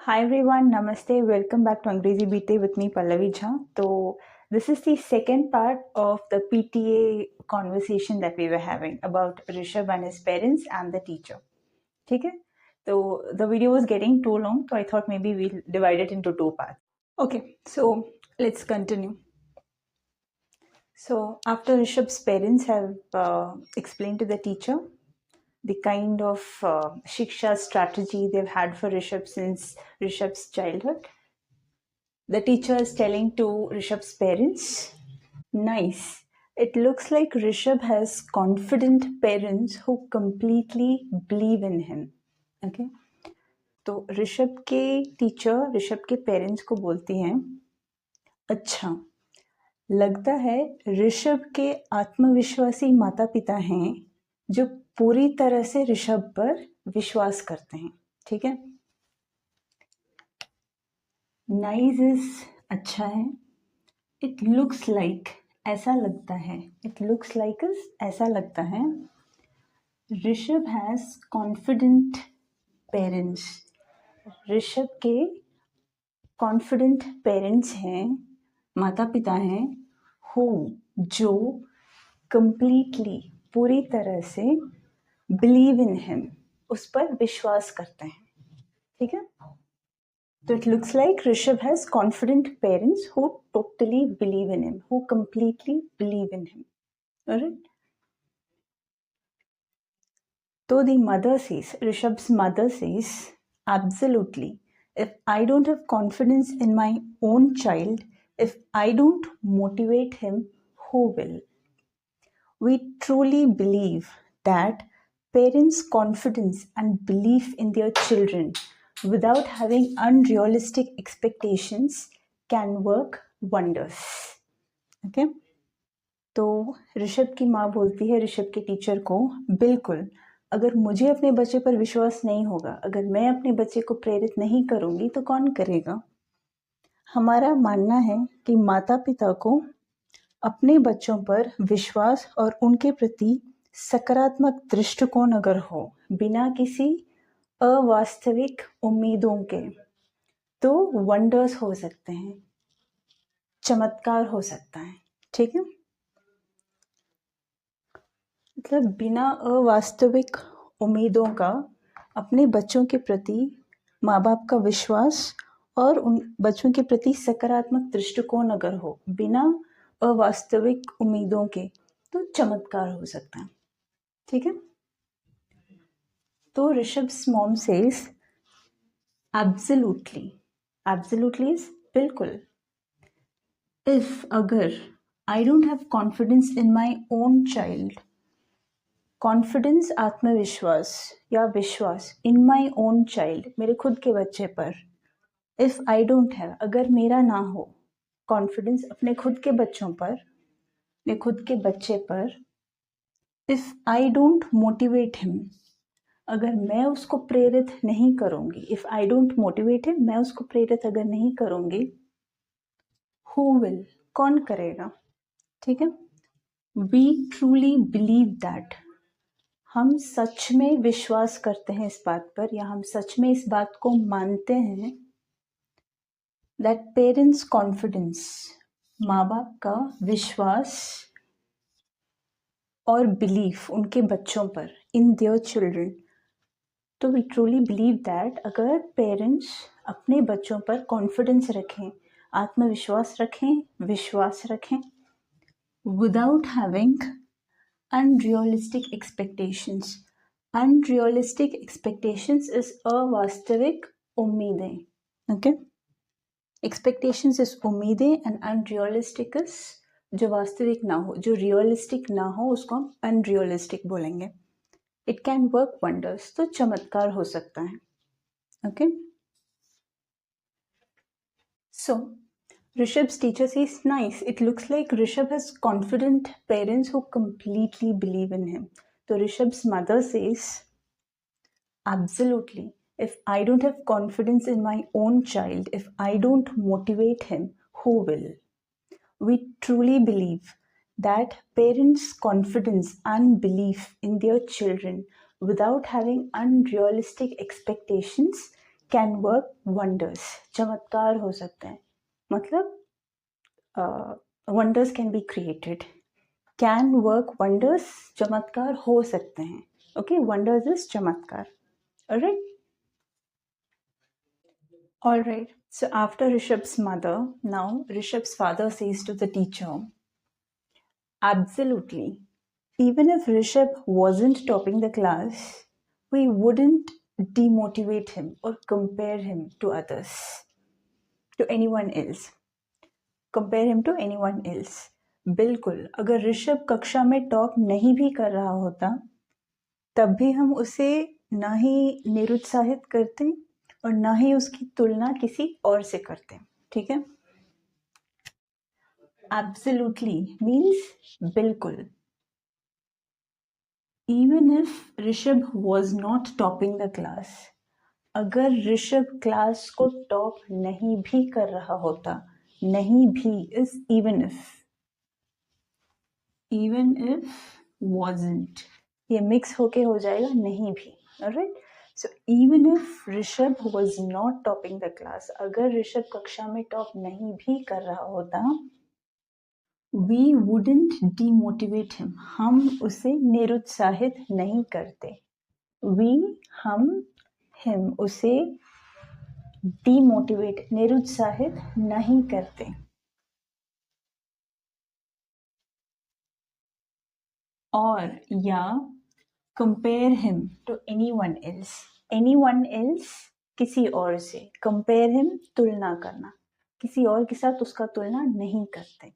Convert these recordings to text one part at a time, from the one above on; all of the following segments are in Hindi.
Hi everyone, Namaste. Welcome back to Angrezi BT with me, Pallavi Jha. So this is the second part of the PTA conversation that we were having about Rishabh and his parents and the teacher. Okay? So the video was getting too long, so I thought maybe we'll divide it into two parts. Okay, so let's continue. So after Rishabh's parents have explained to the teacher the kind of shiksha strategy they've had for Rishabh since Rishabh's childhood, the teacher is telling to Rishabh's parents, nice. It looks like Rishabh has confident parents who completely believe in him. Okay? तो ऋषभ के टीचर ऋषभ के पेरेंट्स को बोलती हैं, अच्छा लगता है ऋषभ के आत्मविश्वासी माता पिता हैं जो पूरी तरह से ऋषभ पर विश्वास करते हैं. ठीक है. नाइस इज अच्छा है. इट लुक्स लाइक ऐसा लगता है. इट लुक्स लाइक ऐसा लगता है. Rishabh has confident parents. Rishabh के कॉन्फिडेंट पेरेंट्स हैं, माता पिता हैं, हु जो कंप्लीटली पूरी तरह से बिलीव इन हिम उस पर विश्वास करते हैं. ठीक है. So it looks like Rishabh has confident parents who totally believe in him, who completely believe in him. Alright? So the mother says, Rishabh's mother says, absolutely. If I don't have confidence in my own child, if I don't motivate him, who will? We truly believe that parents' confidence and belief in their children without having unrealistic expectations can work wonders. Okay? तो ऋषभ की माँ बोलती है ऋषभ के टीचर को, बिल्कुल, अगर मुझे अपने बच्चे पर विश्वास नहीं होगा, अगर मैं अपने बच्चे को प्रेरित नहीं करूँगी तो कौन करेगा. हमारा मानना है कि माता पिता को अपने बच्चों पर विश्वास और उनके प्रति सकारात्मक दृष्टिकोण अगर हो, बिना किसी अवास्तविक उम्मीदों के, तो वंडर्स हो सकते हैं, चमत्कार हो सकता है. ठीक है. मतलब बिना अवास्तविक उम्मीदों का अपने बच्चों के प्रति माँ बाप का विश्वास और उन बच्चों के प्रति सकारात्मक दृष्टिकोण अगर हो, बिना अवास्तविक उम्मीदों के, तो चमत्कार हो सकता है. ठीक है. तो ऋषभ's mom says, absolutely. Absolutely is बिल्कुल. If अगर I don't have confidence in my own child, confidence आत्मविश्वास या विश्वास इन माई ओन चाइल्ड, मेरे खुद के बच्चे पर, इफ आई डोंट हैव, अगर मेरा ना हो कॉन्फिडेंस अपने खुद के बच्चों पर, अपने खुद के बच्चे पर, if I don't motivate him, अगर मैं उसको प्रेरित नहीं करूँगी, if I don't motivate him, मैं उसको प्रेरित अगर नहीं करूँगी, हु विल, कौन करेगा. ठीक है. वी ट्रूली बिलीव दैट, हम सच में विश्वास करते हैं इस बात पर, या हम सच में इस बात को मानते हैं, दैट पेरेंट्स कॉन्फिडेंस, माँ बाप का विश्वास और बिलीफ उनके बच्चों पर, इन देयर चिल्ड्रन. तो वी ट्रूली बिलीव दैट अगर पेरेंट्स अपने बच्चों पर कॉन्फिडेंस रखें, आत्मविश्वास रखें, विश्वास रखें, without having unrealistic expectations. Unrealistic expectations is अवास्तविक उम्मीदें. Okay? Expectations is उम्मीदें and unrealistic is जो वास्तविक ना हो, जो रियलिस्टिक ना हो, उसको हम unrealistic बोलेंगे. It can work wonders. तो चमत्कार हो सकता है. Okay? So Rishabh's teacher says, nice. It looks like Rishabh has confident parents who completely believe in him. So Rishabh's mother says, absolutely. If I don't have confidence in my own child, if I don't motivate him, who will? We truly believe that parents' confidence and belief in their children without having unrealistic expectations can work wonders, चमत्कार हो सकते हैं, मतलब wonders can be created, can work wonders चमत्कार हो सकते हैं. ओके, वंडर्स इज चमत्कार. Alright. Alright, so after Rishabh's mother, now Rishabh's father says to the teacher, absolutely. Even if Rishabh wasn't topping the class, we wouldn't demotivate him or compare him to others, to anyone else. Compare him to anyone else. बिल्कुल, अगर ऋषभ कक्षा में टॉप नहीं भी कर रहा होता, तब भी हम उसे ना ही निरुत्साहित करते और ना ही उसकी तुलना किसी और से करते. ठीक है. Absolutely means बिल्कुल. Even if Rishabh was not topping the class, अगर ऋषभ क्लास को टॉप नहीं भी कर रहा होता, नहीं भी is even if wasn't, ये मिक्स होके हो जाएगा नहीं भी. Alright, so even if Rishabh was not topping the class, अगर ऋषभ कक्षा में टॉप नहीं भी कर रहा होता, we wouldn't demotivate him, हम उसे निरुत्साहित नहीं करते. we, हम, him, उसे demotivate, निरुत्साहित नहीं करते. और या compare him to anyone else, किसी और से. compare him, तुलना करना, किसी और के साथ उसका तुलना नहीं करते.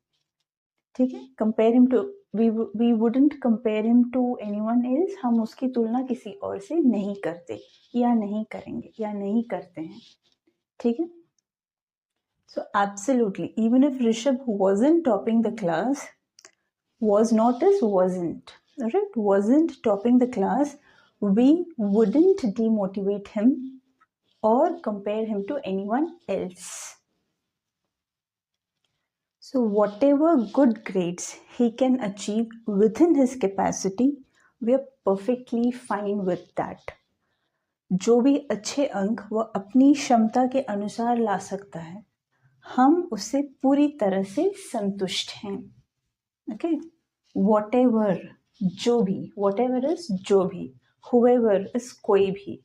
ठीक है. compare him to, we wouldn't compare him to anyone else, हम उसकी तुलना किसी और से नहीं करते या नहीं करेंगे या नहीं करते हैं. ठीक है. So absolutely, even if Rishabh wasn't topping the class, was not is wasn't, right? Wasn't topping the class, we wouldn't demotivate him or compare him to anyone else. So whatever good grades he can achieve within his capacity, we are perfectly fine with that. जो भी अच्छे अंक वह अपनी क्षमता के अनुसार ला सकता है, हम उससे पूरी तरह से संतुष्ट हैं. ओके. whatever, जो भी, whatever is जो भी, whoever is कोई भी.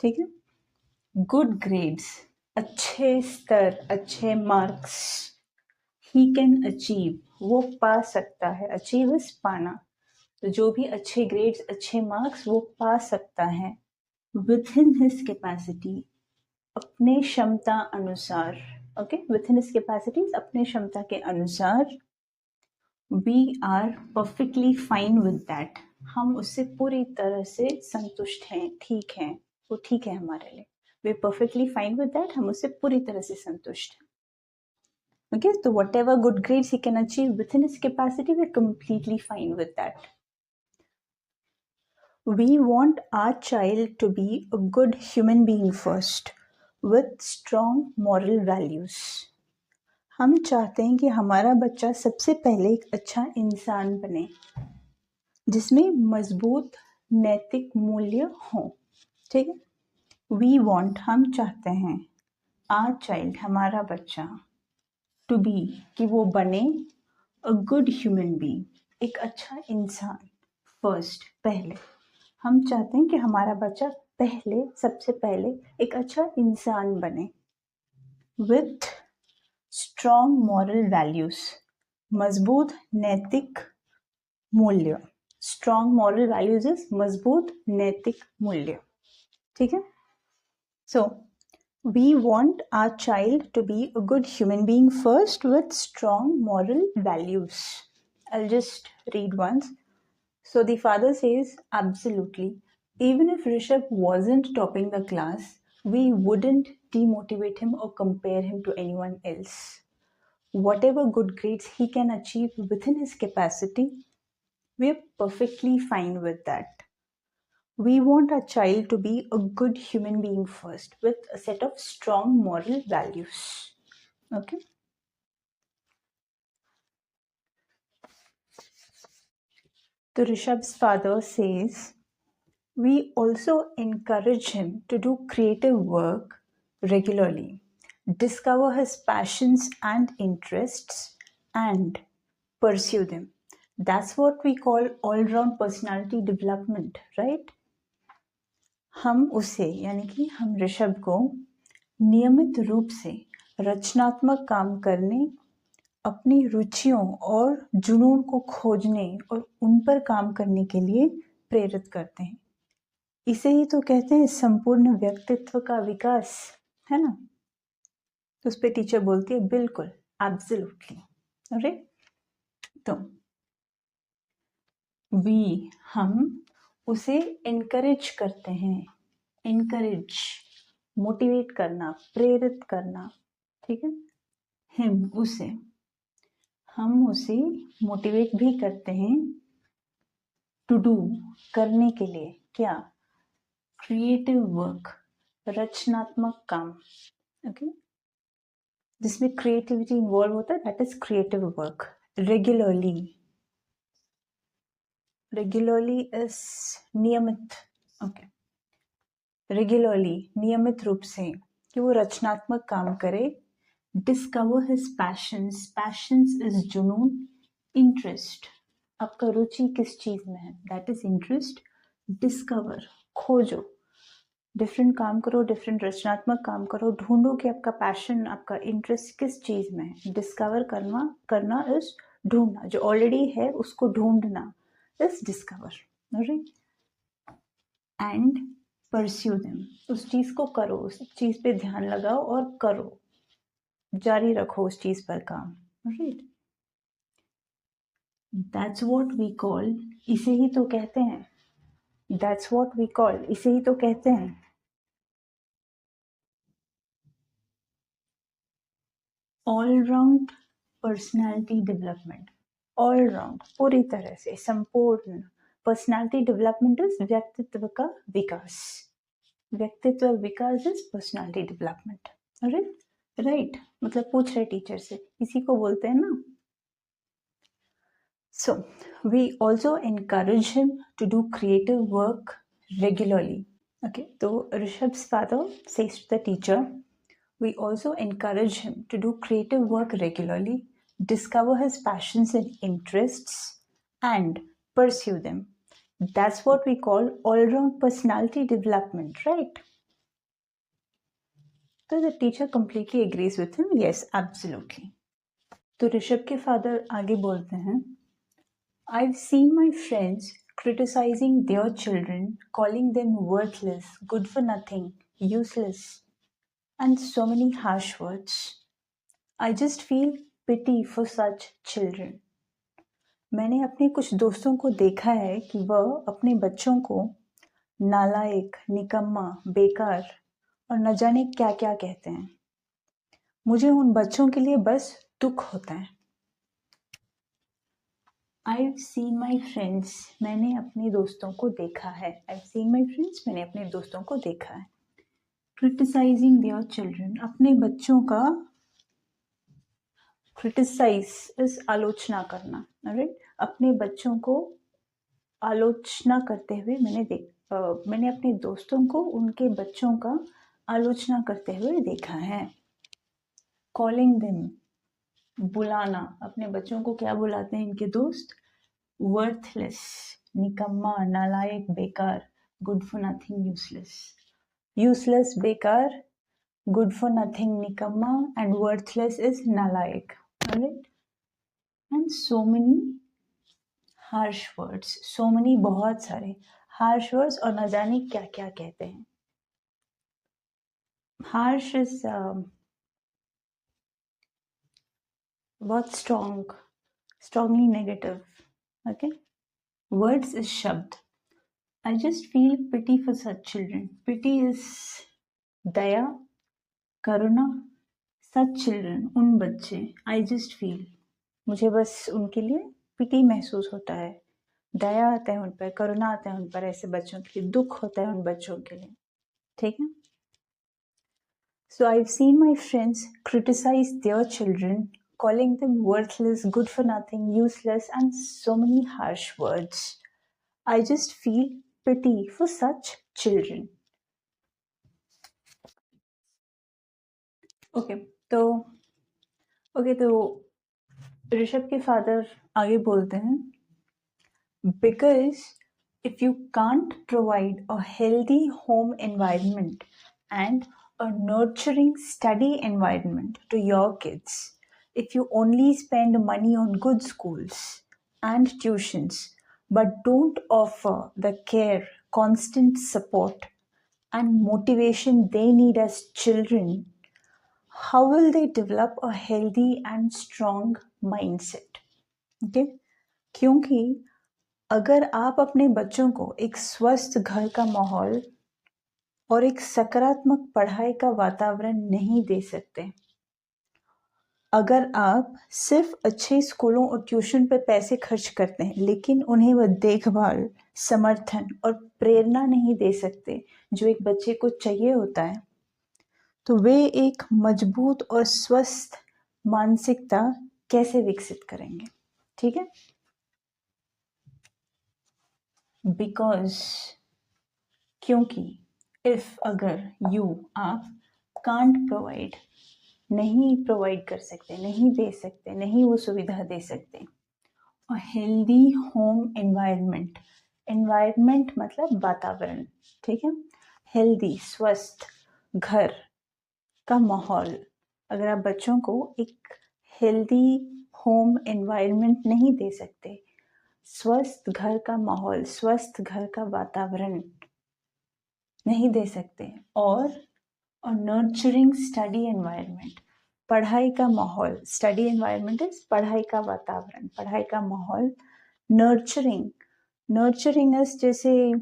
ठीक है. good grades, अच्छे स्तर, अच्छे मार्क्स, he can achieve, वो पा सकता है. achieve is पाना. तो जो भी अच्छे ग्रेड्स, अच्छे मार्क्स वो पा सकता है within his capacity, अपने क्षमता अनुसार. ओके. within his capacities, अपने क्षमता के अनुसार. we are perfectly fine with that, हम उससे पूरी तरह से संतुष्ट हैं. ठीक है, वो ठीक है हमारे लिए. we are perfectly fine with that, हम उससे पूरी तरह से संतुष्ट हैं. Okay, so whatever good grades he can achieve within his capacity, we're completely fine with that. We want our child to be a good human being first, with strong moral values. हम चाहते हैं कि हमारा बच्चा सबसे पहले एक अच्छा इंसान बने, जिसमें मजबूत नैतिक मूल्य हों. ठीक है. We want, हम चाहते हैं, our child, हमारा बच्चा, to be, कि वो बने, a good human being, एक अच्छा इंसान. फर्स्ट, पहले. हम चाहते हैं कि हमारा बच्चा पहले, सबसे पहले एक अच्छा इंसान बने. with strong moral values, मजबूत नैतिक मूल्य. strong moral values is मजबूत नैतिक मूल्य. ठीक है. so we want our child to be a good human being first, with strong moral values. I'll just read once. So the father says, absolutely. Even if Rishabh wasn't topping the class, we wouldn't demotivate him or compare him to anyone else. Whatever good grades he can achieve within his capacity, we're perfectly fine with that. We want our child to be a good human being first, with a set of strong moral values. Okay. So Rishabh's father says, We also encourage him to do creative work regularly, discover his passions and interests, and pursue them. That's what we call all round personality development, right? हम उसे यानी कि हम ऋषभ को नियमित रूप से रचनात्मक काम करने, अपनी रुचियों और जुनून को खोजने और उन पर काम करने के लिए प्रेरित करते हैं। इसे ही तो कहते हैं संपूर्ण व्यक्तित्व का विकास, है ना? तो उस पर टीचर बोलती है बिल्कुल, एब्सोल्युटली। अरे तो हम उसे इनकरेज करते हैं, इनकरेज मोटिवेट करना, प्रेरित करना, ठीक है? हम उसे मोटिवेट भी करते हैं टू डू, करने के लिए, क्या? क्रिएटिव वर्क, रचनात्मक काम, ओके? जिसमें क्रिएटिविटी इन्वॉल्व होता है, that is creative work. Regularly is नियमित, ओके? रेगुलरली, नियमित रूप से, कि वो रचनात्मक काम करे। Discover his patience, patience is जुनून। इंटरेस्ट, आपका रुचि किस चीज में है, दैट इज इंटरेस्ट। डिस्कवर, खोजो, डिफरेंट काम करो, डिफरेंट रचनात्मक काम करो, ढूंढो कि आपका पैशन, आपका इंटरेस्ट किस चीज में है। डिस्कवर करना इज ढूंढना, जो ऑलरेडी है उसको ढूंढना is discover, right? And pursue them, उस चीज को करो, उस चीज पे ध्यान लगाओ और करो, जारी रखो उस चीज पर काम, right? That's what we call, इसे ही तो कहते हैं, दैट्स व्हाट वी कॉल, इसे ही तो कहते हैं all round personality development. All round, पूरी तरह से, संपूर्ण पर्सनैलिटी डेवलपमेंट इज व्यक्तित्व का विकास। व्यक्तित्व विकास इज पर्सनैलिटी डेवलपमेंट, राइट? मतलब पूछ रहे टीचर से, इसी को बोलते हैं ना। So, we also encourage him to do creative work regularly. Okay, so Rishabh's father says to the teacher, we also encourage him to do creative work regularly, discover his passions and interests, and pursue them. That's what we call all-round personality development, right? So the teacher completely agrees with him. Yes, absolutely. तो ऋषभ के फादर आगे बोलते हैं, I've seen my friends criticizing their children, calling them worthless, good for nothing, useless, and so many harsh words. I just feel pity for such children. मैंने अपने कुछ दोस्तों को देखा है कि वह अपने बच्चों को नालायक, निकम्मा, बेकार और न जाने क्या क्या कहते हैं। मुझे उन बच्चों के लिए बस दुख होता है। I've seen my friends, मैंने अपने दोस्तों को देखा है। I've seen my friends, मैंने अपने दोस्तों को देखा है। Criticizing their children, अपने बच्चों का criticize is आलोचना करना, right? अपने बच्चों को आलोचना करते हुए मैंने अपने दोस्तों को उनके बच्चों का आलोचना करते हुए देखा है। Calling them, बुलाना, अपने बच्चों को क्या बुलाते हैं इनके दोस्त? Worthless, निकम्मा, नालायक, बेकार, good for nothing, useless. Useless, बेकार, good for nothing, निकम्मा, and worthless is नालायक, alright? And so many harsh words, so many, बहुत सारे harsh words, और न जाने क्या क्या कहते हैं। Harsh is बहुत strongly negative, okay? Words is शब्द। I just feel pity for such children. Pity is Daya, Karuna, such children, उन बच्चे। I just feel, मुझे बस उनके लिए पिटी महसूस होता है, दया आता है उन पर, करुणा आता है उन पर, ऐसे बच्चों के लिए दुख होता है उन बच्चों के लिए, ठीक है? So I've seen my friends criticize their children, calling them worthless, good for nothing, useless, and so many harsh words. I just feel pity for such children. Okay तो ऋषभ के फादर आगे बोलते हैं, because if you can't provide a healthy home environment and a nurturing study environment to your kids, if you only spend money on good schools and tuitions but don't offer the care, constant support and motivation they need as children, how will they develop a healthy and strong mindset? Okay? क्योंकि अगर आप अपने बच्चों को एक स्वस्थ घर का माहौल और एक सकारात्मक पढ़ाई का वातावरण नहीं दे सकते, अगर आप सिर्फ अच्छे स्कूलों और ट्यूशन पर पैसे खर्च करते हैं लेकिन उन्हें वह देखभाल, समर्थन और प्रेरणा नहीं दे सकते जो एक बच्चे को चाहिए होता है, तो वे एक मजबूत और स्वस्थ मानसिकता कैसे विकसित करेंगे? ठीक है, बिकॉज क्योंकि इफ अगर आप कांट प्रोवाइड, नहीं प्रोवाइड कर सकते, नहीं दे सकते, नहीं वो सुविधा दे सकते, और हेल्दी होम एनवायरनमेंट, एनवायरनमेंट मतलब वातावरण, ठीक है, हेल्दी स्वस्थ घर का माहौल, अगर आप बच्चों को एक हेल्दी होम एनवायरनमेंट नहीं दे सकते, स्वस्थ घर का माहौल, स्वस्थ घर का वातावरण नहीं दे सकते, और नर्चरिंग स्टडी एनवायरनमेंट, पढ़ाई का माहौल, स्टडी एनवायरनमेंट इज पढ़ाई का वातावरण, पढ़ाई का माहौल, नर्चरिंग इज जैसे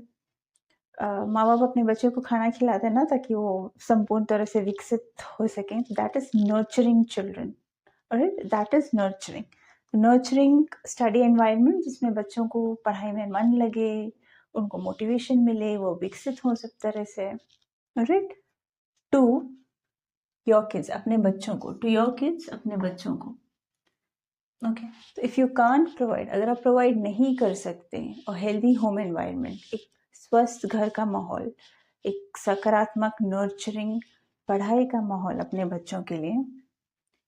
माँ बाप अपने बच्चों को खाना खिलाते हैं ना ताकि वो संपूर्ण तरह से विकसित हो सकें, that is nurturing children, right, that is nurturing study environment जिसमें बच्चों को पढ़ाई में मन लगे, उनको मोटिवेशन मिले, वो विकसित हो सब तरह से, राइट, टू योर किड्स, अपने बच्चों को, टू योर किड्स, अपने बच्चों को, ओके। तो इफ यू कांट प्रोवाइड, अगर आप प्रोवाइड नहीं कर सकते और हेल्दी होम एनवायरनमेंट, एक स्वस्थ घर का माहौल, एक सकारात्मक नर्चरिंग पढ़ाई का माहौल अपने बच्चों के लिए,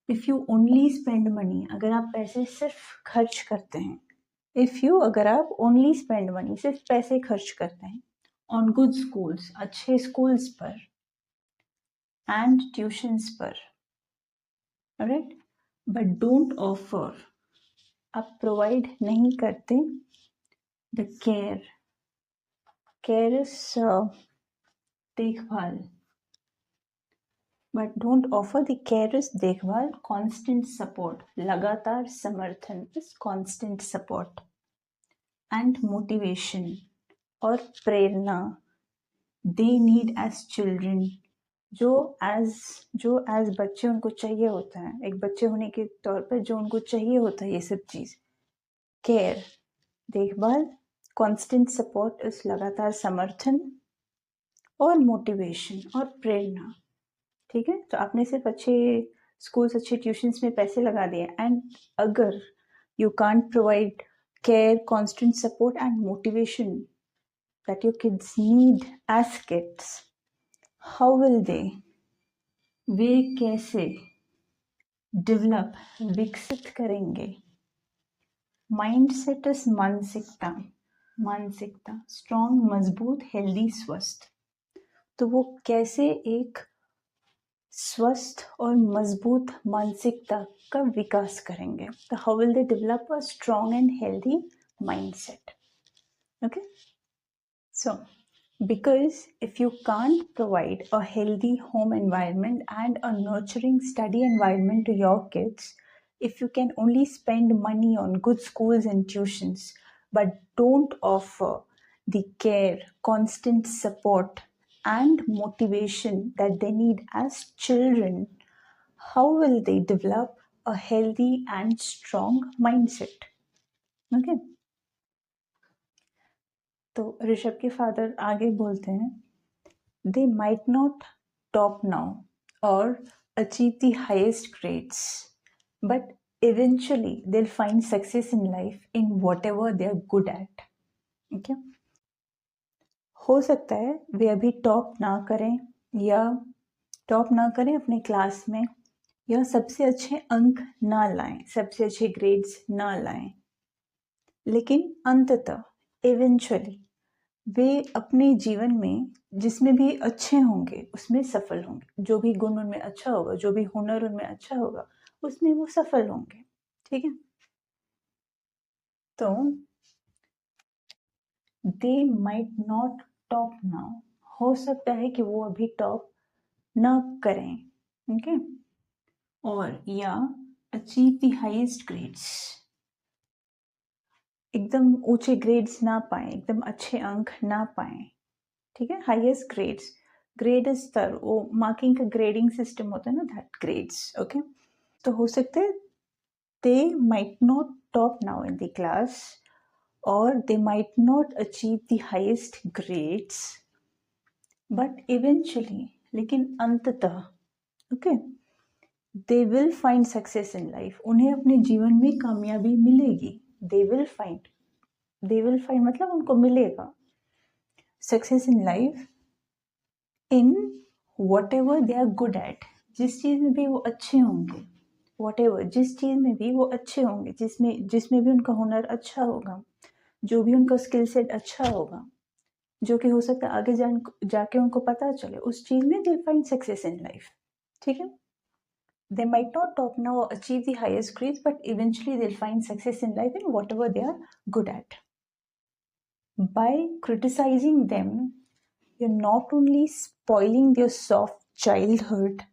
if you only spend money, अगर आप पैसे सिर्फ खर्च करते हैं, अगर आप ओनली स्पेंड मनी, सिर्फ पैसे खर्च करते हैं ऑन गुड स्कूल्स, अच्छे स्कूल्स पर, एंड ट्यूशंस पर, राइट, बट डोंट ऑफर, आप प्रोवाइड नहीं करते द केयरस देखभाल, बट डोंट ऑफर द केयरस देखभाल, कॉन्स्टेंट सपोर्ट, लगातार समर्थन, is constant support, and motivation, और प्रेरणा, दे नीड एज चिल्ड्रन, जो एज बच्चे उनको चाहिए होता है, एक बच्चे होने के तौर पर जो उनको चाहिए होता है ये सब चीज़, केयर देखभाल, कांस्टेंट सपोर्ट इस लगातार समर्थन, और मोटिवेशन और प्रेरणा, ठीक है। तो आपने सिर्फ अच्छे स्कूल्स, अच्छे ट्यूशन्स में पैसे लगा दिए, एंड अगर you can't provide care, constant support and motivation that your kids need as kids, how will they, वे कैसे डेवलप, विकसित करेंगे, माइंडसेट इज मानसिकता स्ट्रॉन्ग, मजबूत, हेल्दी, स्वस्थ, तो वो कैसे एक स्वस्थ और मजबूत मानसिकता का विकास करेंगे, तो how will they develop a strong and healthy mindset? Okay, so because if you can't provide a healthy home environment and a nurturing study environment to your kids, if you can only spend money on good schools and tuitions but don't offer the care, constant support and motivation that they need as children, how will they develop a healthy and strong mindset? Okay, तो ऋषभ के फादर आगे बोलते हैं, they might not top now or achieve the highest grades, but eventually they will find success in life in whatever they are good at, okay. हो सकता है वे अभी टॉप ना करें या टॉप ना करें अपने क्लास में, या सबसे अच्छे अंक ना लाएं, सबसे अच्छे ग्रेड्स ना लाएं, लेकिन अंततः इवेंचुअली वे अपने जीवन में जिसमें भी अच्छे होंगे उसमें सफल होंगे। जो भी गुण उनमें अच्छा होगा, जो भी हुनर उनमें अच्छा होगा, उसमें वो सफल होंगे। ठीक है, तो दे माइट नॉट टॉप नाउ, हो सकता है कि वो अभी टॉप ना करें, ओके, और या अचीव द हाईएस्ट ग्रेड्स, एकदम ऊंचे ग्रेड्स ना पाए, एकदम अच्छे अंक ना पाए। ठीक है, हाईएस्ट ग्रेड्स, ग्रेड स्तर, वो मार्किंग का ग्रेडिंग सिस्टम होता है ना, दैट ग्रेड्स, ओके। तो हो सकता है दे might not top now in the class, और they might not achieve the highest grades, but eventually, लेकिन अंततः, okay, they will find success in life, उन्हें अपने जीवन में कामयाबी मिलेगी। they will find मतलब उनको मिलेगा success in life in whatever they are good at, जिस चीज में भी वो अच्छे होंगे, whatever, जिस चीज में भी वो अच्छे होंगे, जिसमें भी उनका हुनर अच्छा होगा, जो भी उनका स्किल सेट अच्छा होगा, जो कि हो सकता है आगे जाके उनको पता चले, उस चीज में they'll find success in life। ठीक है, they might not top now or achieve the highest grades, but eventually they'll find success in life in whatever they are good at। By criticizing them, you're not only spoiling their soft childhood,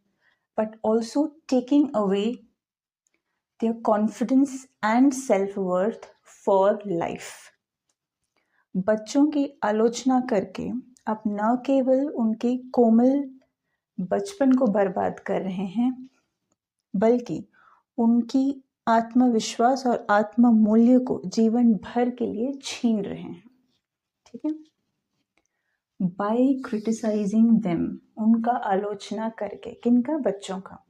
but also taking away their confidence and self-worth for life। बच्चों की आलोचना करके आप न केवल उनके कोमल बचपन को बर्बाद कर रहे हैं, बल्कि उनकी आत्मविश्वास और आत्म मूल्य को जीवन भर के लिए छीन रहे हैं। ठीक है, बाय क्रिटिसाइजिंग देम, उनका आलोचना करके, किनका, बच्चों का,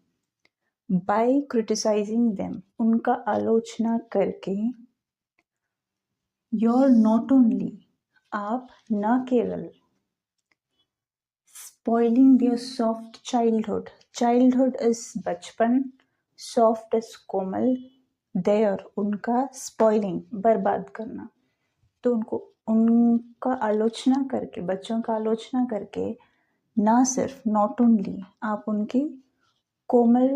बाय क्रिटिसाइजिंग देम, उनका आलोचना करके, योर नॉट ओनली, आप न केवल spoiling their soft childhood, childhood is बचपन, soft is कोमल, their, उनका, spoiling, बर्बाद करना, तो उनका आलोचना करके, बच्चों का आलोचना करके, ना सिर्फ, नॉट ओनली, आप उनके कोमल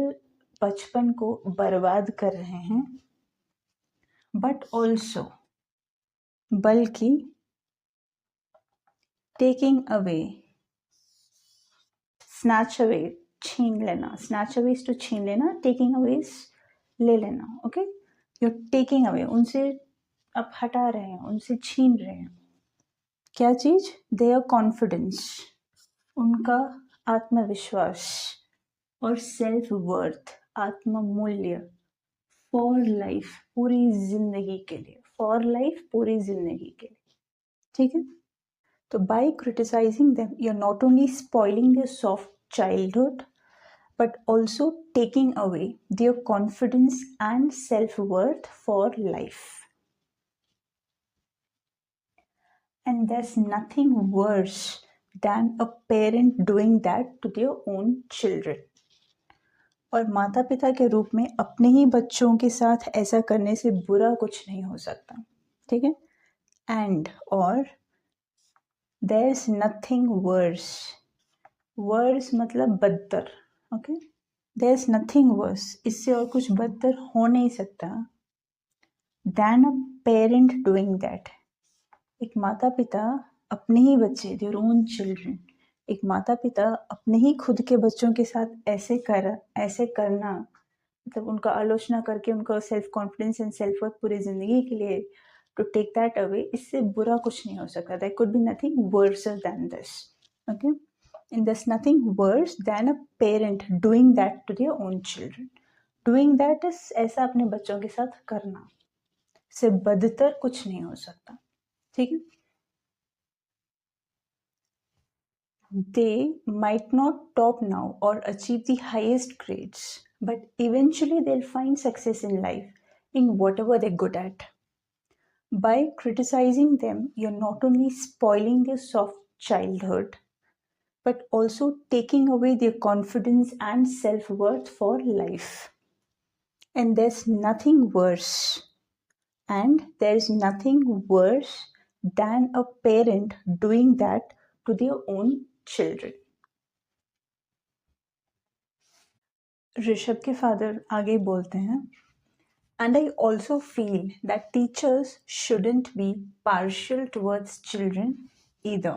बचपन को बर्बाद कर रहे हैं, बट ऑल्सो, बल्कि, टेकिंग अवे, स्नैच अवे, छीन लेना, स्नैच अवे इज टू छीन लेना, टेकिंग अवे इज ले लेना, ओके, यू टेकिंग अवे, उनसे आप हटा रहे हैं, उनसे छीन रहे हैं, क्या चीज, देयर कॉन्फिडेंस, उनका आत्मविश्वास, और सेल्फ वर्थ, आत्म मूल्य, फॉर लाइफ, पूरी जिंदगी के लिए, फॉर लाइफ, पूरी जिंदगी के लिए। ठीक है, तो by criticising them, you are not only spoiling their soft childhood, but also taking away their confidence and self-worth for life. And there's nothing worse than a parent doing that to their own children. और माता पिता के रूप में अपने ही बच्चों के साथ ऐसा करने से बुरा कुछ नहीं हो सकता। ठीक है, एंड और there's nothing worse, वर्स मतलब बदतर, ओके, there's nothing worse, इससे और कुछ बदतर हो नहीं सकता, than a parent doing that, एक माता पिता अपने ही बच्चे, their own children, एक माता पिता अपने ही खुद के बच्चों के साथ ऐसे करना, मतलब उनका आलोचना करके उनका self confidence and self worth पूरी जिंदगी के लिए टू टेक दैट अवे, इससे बुरा कुछ नहीं हो सकता। There could be nothing worser than this, okay, and there's nothing worse than a parent doing that to their own children. Doing that is ऐसा अपने बच्चों के साथ करना, से बदतर कुछ नहीं हो सकता। ठीक है, they might not top now or achieve the highest grades, but eventually they'll find success in life in whatever they're good at. By criticizing them, you're not only spoiling their soft childhood, but also taking away their confidence and self-worth for life. And there's nothing worse than a parent doing that to their own children. Rishabh के फादर आगे बोलते हैं, and I also feel that teachers shouldn't be partial towards children either.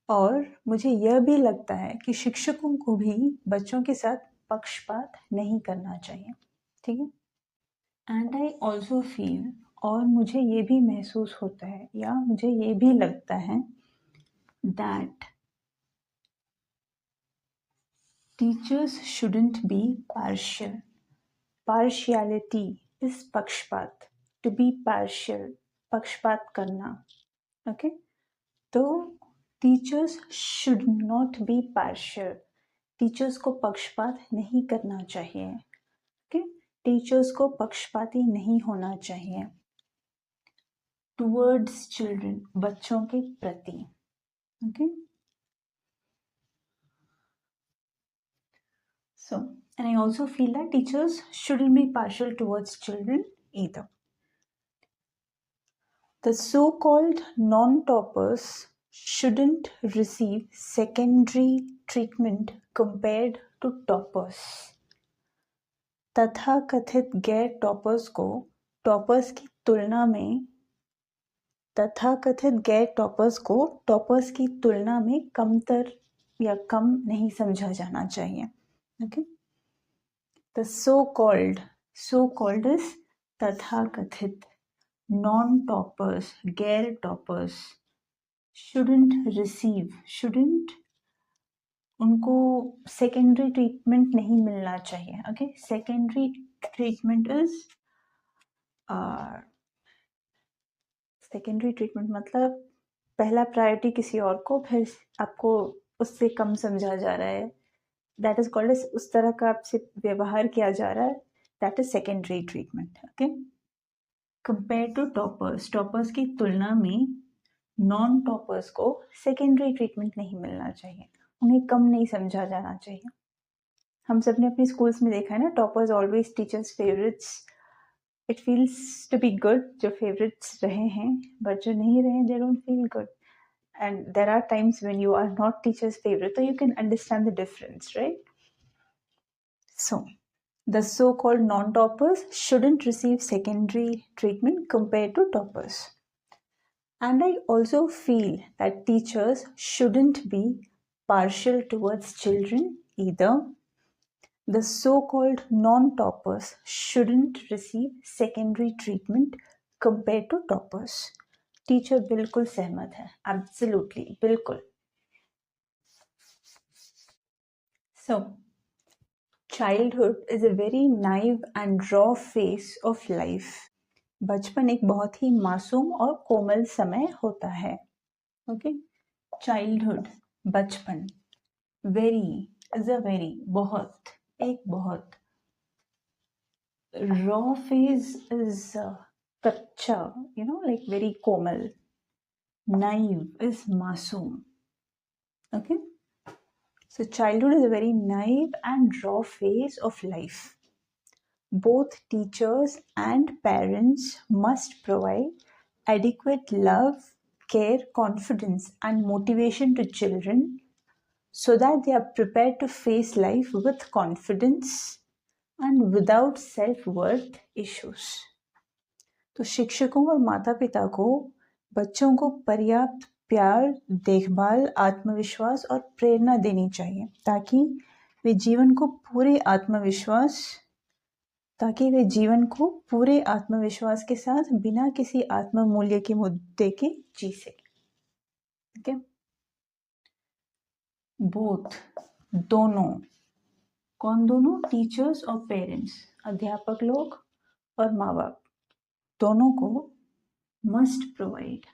और मुझे यह भी लगता है कि शिक्षकों को भी बच्चों के साथ पक्षपात नहीं करना चाहिए, ठीक है। एंड आई ऑल्सो फील, और मुझे ये भी महसूस होता है या मुझे ये भी लगता है that teachers shouldn't be partial. Partiality is पक्षपात. टू बी पार्शियल, पक्षपात करना, ओके। तो teachers should not be partial. Teachers को पक्षपात नहीं करना चाहिए, ओके। टीचर्स को पक्षपाती नहीं होना चाहिए टुवर्ड्स चिल्ड्रन, बच्चों के प्रति, okay. So, and I also feel that teachers shouldn't be partial towards children either. The so-called non-toppers shouldn't receive secondary treatment compared to toppers. तथाकथित गैर टॉपर्स को टॉपर्स की तुलना में कमतर या कम नहीं समझा जाना चाहिए, okay. The so-called is तथाकथित, non-toppers, गैर toppers, shouldn't उनको secondary treatment नहीं मिलना चाहिए, okay. Secondary treatment मतलब पहला प्रायोरिटी किसी और को, फिर आपको उससे कम समझा जा रहा है, दैट इज कॉल्ड एज, उस तरह का आपसे व्यवहार किया जा रहा है, that is secondary treatment, okay. Compare to toppers, toppers की तुलना में नॉन टॉपर्स को सेकेंडरी ट्रीटमेंट नहीं मिलना चाहिए, उन्हें कम नहीं समझा जाना चाहिए। हम सब ने अपने स्कूल्स में देखा है ना, toppers always teachers favourites. It feels to be good जो फेवरेट्स रहे हैं, बट जो नहीं रहे they don't feel good. And there are times when you are not teacher's favorite, so you can understand the difference, right? So, the so-called non-toppers shouldn't receive secondary treatment compared to toppers. And I also feel that teachers shouldn't be partial towards children either. The so-called non-toppers shouldn't receive secondary treatment compared to toppers. Teacher बिल्कुल सहमत है, एब्सोल्युटली, बिल्कुल. So, childhood is a very naive and raw phase of life. बचपन एक बहुत ही मासूम और कोमल समय होता है, ओके. चाइल्डहुड, बचपन, वेरी इज अ वेरी, बहुत, एक बहुत. रॉ फेज इज कच्चा, you know, like very komal. Naive is masoom, okay. So childhood is a very naive and raw phase of life. Both teachers and parents must provide adequate love, care, confidence and motivation to children so that they are prepared to face life with confidence and without self-worth issues. तो शिक्षकों और माता पिता को बच्चों को पर्याप्त प्यार, देखभाल, आत्मविश्वास और प्रेरणा देनी चाहिए ताकि वे जीवन को पूरे आत्मविश्वास के साथ बिना किसी आत्ममूल्य के मुद्दे के जी सके, ठीक है. बोथ, दोनों, कौन दोनों? टीचर्स और पेरेंट्स, अध्यापक लोग और माँ बाप, दोनों को मस्ट प्रोवाइड,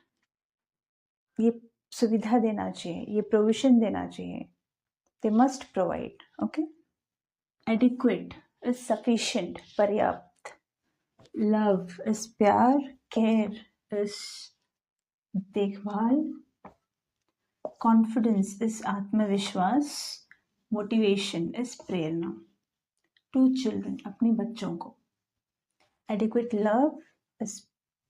ये सुविधा देना चाहिए, ये प्रोविजन देना चाहिए. They must provide, okay. Adequate is sufficient, पर्याप्त. लव इज प्यार, केयर इज देखभाल, कॉन्फिडेंस इज आत्मविश्वास, मोटिवेशन इज प्रेरणा। टू चिल्ड्रन, अपने बच्चों को। एडिक्वेट लव इज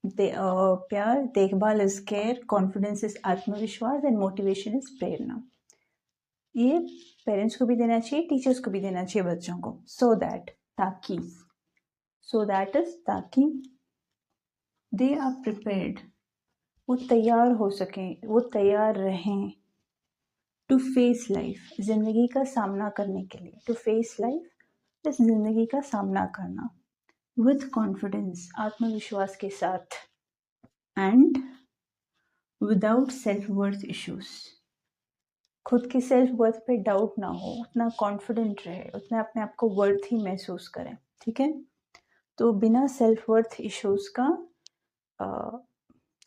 प्यार, देखभाल इज केयर, कॉन्फिडेंस इज आत्मविश्वास एंड मोटिवेशन इज प्रेरणा। ये पेरेंट्स को भी देना चाहिए, टीचर्स को भी देना चाहिए बच्चों को, सो दैट ताकि दे आर प्रिपेयर्ड, वो तैयार हो सकें, वो तैयार रहें टू फेस लाइफ, जिंदगी का सामना करने के लिए। टू फेस लाइफ इस जिंदगी का सामना करना विथ कॉन्फिडेंस, आत्मविश्वास के साथ, and without self worth issues, खुद की सेल्फ वर्थ पे डाउट ना हो, उतना कॉन्फिडेंट रहे, उतना अपने आप को वर्थ ही महसूस करें। ठीक है, तो बिना सेल्फ वर्थ इश्यूज का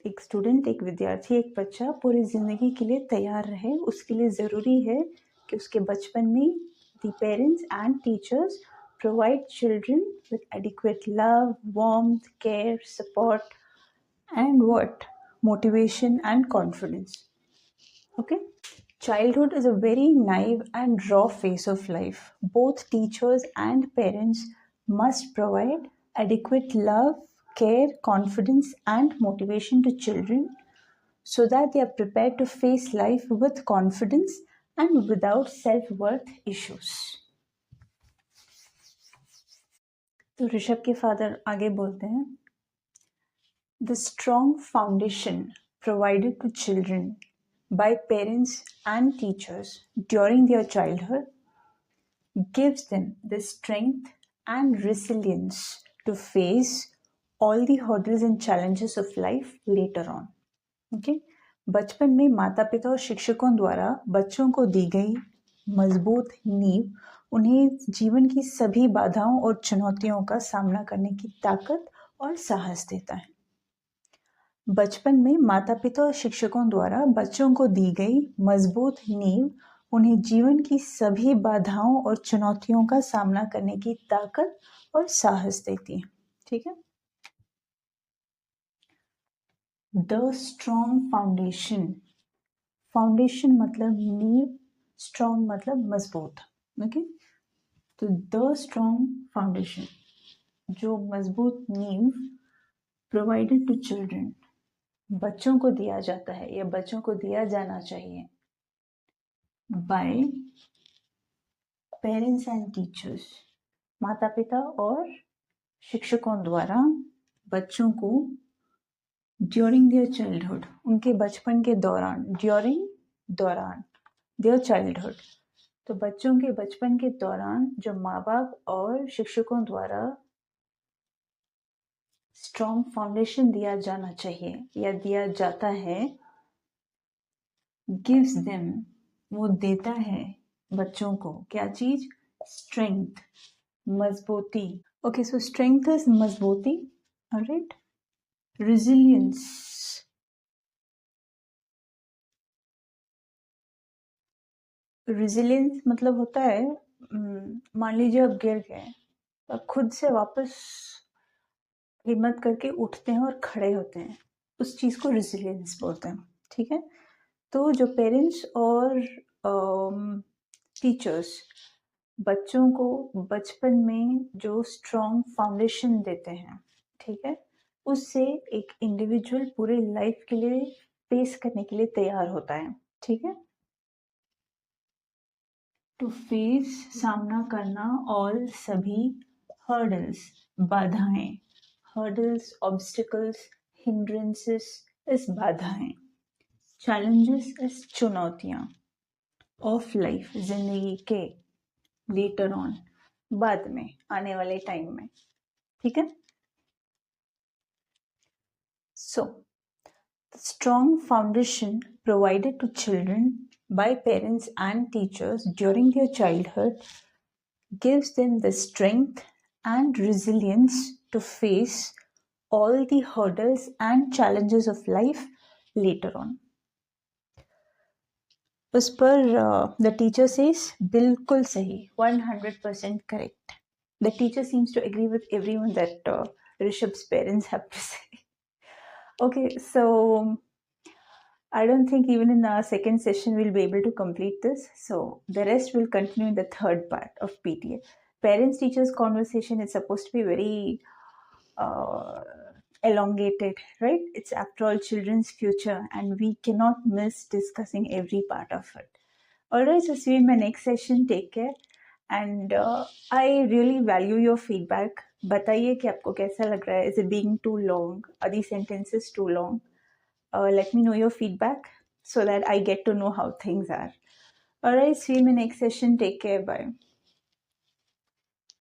एक स्टूडेंट, एक विद्यार्थी, एक बच्चा पूरी ज़िंदगी के लिए तैयार रहे। उसके लिए ज़रूरी है कि उसके बचपन में the parents and teachers provide children with adequate love, warmth, care, support and what? Motivation and confidence. Okay? Childhood is a very naive and raw phase of life. Both teachers and parents must provide adequate love, care, confidence, and motivation to children so that they are prepared to face life with confidence and without self-worth issues. तो ऋषभ के फादर आगे बोलते हैं, The strong foundation provided to children by parents and teachers during their childhood gives them the strength and resilience to face all the hurdles and challenges of life later on. Okay? बचपन में माता पिता और शिक्षकों द्वारा बच्चों को दी गई मजबूत नींव उन्हें जीवन की सभी बाधाओं और चुनौतियों का सामना करने की ताकत और साहस देता है। बचपन में माता पिता और शिक्षकों द्वारा बच्चों को दी गई मजबूत नींव उन्हें जीवन की सभी बाधाओं और चुनौतियों का सामना करने की ताकत और साहस देती है। ठीक है, द स्ट्रॉन्ग फाउंडेशन, फाउंडेशन मतलब नींव, स्ट्रॉन्ग मतलब मजबूत। ओके, तो द स्ट्रॉन्ग फाउंडेशन, जो मजबूत नींव प्रोवाइडेड टू चिल्ड्रन, बच्चों को दिया जाता है या बच्चों को दिया जाना चाहिए बाय पेरेंट्स एंड टीचर्स, माता पिता और शिक्षकों द्वारा बच्चों को ड्यूरिंग देयर चाइल्डहुड, उनके बचपन के दौरान, दौरान देयर चाइल्डहुड, तो बच्चों के बचपन के दौरान जो माँ बाप और शिक्षकों द्वारा स्ट्रॉन्ग फाउंडेशन दिया जाना चाहिए या दिया जाता है, गिव्स देम, वो देता है बच्चों को क्या चीज? स्ट्रेंथ, मजबूती। ओके, सो स्ट्रेंथ इज मजबूती, ऑलराइट। रेजिलियंस, रेजिलियंस मतलब होता है, मान लीजिए आप गिर गए, आप खुद से वापस हिम्मत करके उठते हैं और खड़े होते हैं, उस चीज़ को रेजिलियंस बोलते हैं। ठीक है, तो जो पेरेंट्स और टीचर्स बच्चों को बचपन में जो स्ट्रॉन्ग फाउंडेशन देते हैं, ठीक है, उससे एक इंडिविजुअल पूरे लाइफ के लिए फेस करने के लिए तैयार होता है। ठीक है, टू फेस, सामना करना, ऑल, सभी, हर्डल्स, बाधाएं, हर्डल्स, ऑब्स्टिकल्स, हिंड्रेंसेस इस बाधाएं, चैलेंजेस इस चुनौतियां, ऑफ लाइफ जिंदगी के, लेटर ऑन बाद में, आने वाले टाइम में। ठीक है, सो strong foundation provided to children by parents and teachers during their childhood gives them the strength and resilience to face all the hurdles and challenges of life later on. उस पर the teacher says बिल्कुल सही, 100% correct. The teacher seems to agree with everyone that Rishabh's parents have to say. Okay, so I don't think even in our second session we'll be able to complete this. So the rest will continue in the third part of PTA. Parents teachers conversation is supposed to be very uh, elongated, right? It's after all children's future, and we cannot miss discussing every part of it. Alright, so see you in my next session. Take care. And I really value your feedback. बताइए कि आपको कैसा लग रहा है? Is it being too long? Are these sentences too long? Let me know your feedback so that I get to know how things are. Alright, see you in my next session. Take care. Bye.